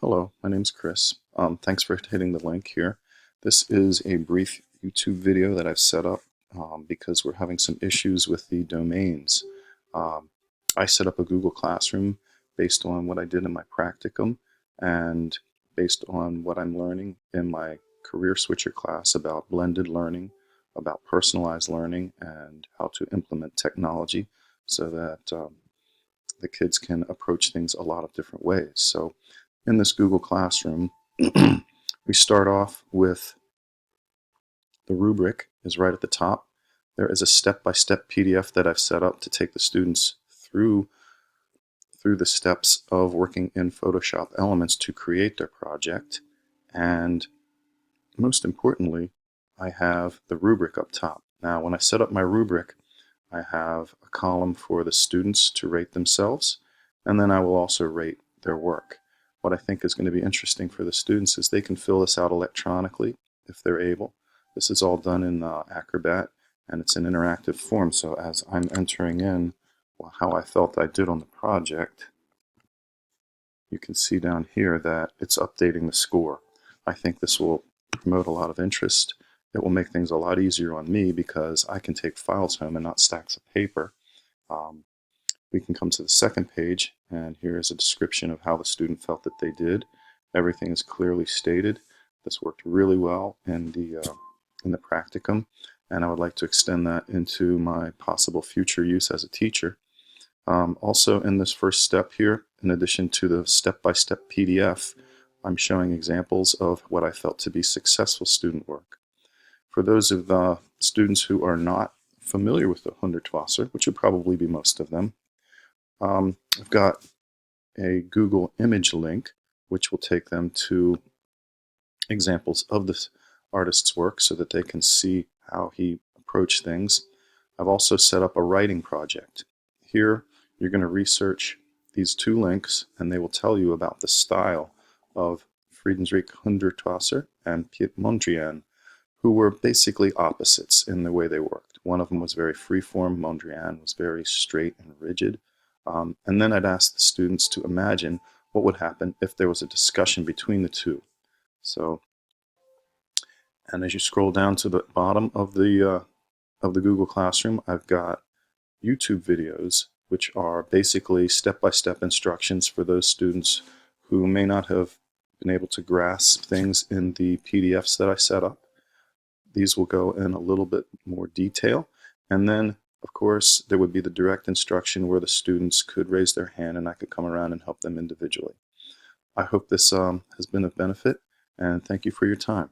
Hello, my name's Chris. Thanks for hitting the link here. This is a brief YouTube video that I've set up because we're having some issues with the domains. Um, I set up a Google Classroom based on what I did in my practicum and based on what I'm learning in my career switcher class about blended learning, about personalized learning, and how to implement technology so that the kids can approach things a lot of different ways. So in this Google Classroom, we start off with the rubric is right at the top. There is a step-by-step PDF that I've set up to take the students through the steps of working in Photoshop Elements to create their project. And most importantly, I have the rubric up top. Now, when I set up my rubric, I have a column for the students to rate themselves, and then I will also rate their work. What I think is going to be interesting for the students is they can fill this out electronically if they're able. This is all done in Acrobat, and it's an interactive form, so as I'm entering in how I felt I did on the project, you can see down here that it's updating the score. I think this will promote a lot of interest. It will make things a lot easier on me because I can take files home and not stacks of paper. We can come to the second page, and here is a description of how the student felt that they did. Everything is clearly stated. This worked really well in the practicum, and I would like to extend that into my possible future use as a teacher. Also in this first step here, in addition to the step-by-step PDF, I'm showing examples of what I felt to be successful student work. For those of the students who are not familiar with the Hundertwasser, which would probably be most of them, I've got a Google image link which will take them to examples of this artist's work so that they can see how he approached things. I've also set up a writing project. Here you're going to research these two links and they will tell you about the style of Friedrich Hundertwasser and Piet Mondrian, who were basically opposites in the way they worked. One of them was very freeform, Mondrian was very straight and rigid. And then I'd ask the students to imagine what would happen if there was a discussion between the two. So, and as you scroll down to the bottom of the Google Classroom, I've got YouTube videos, which are basically step-by-step instructions for those students who may not have been able to grasp things in the PDFs that I set up. These will go in a little bit more detail, and then of course there would be the direct instruction where the students could raise their hand and I could come around and help them individually. I hope this has been of benefit, and thank you for your time.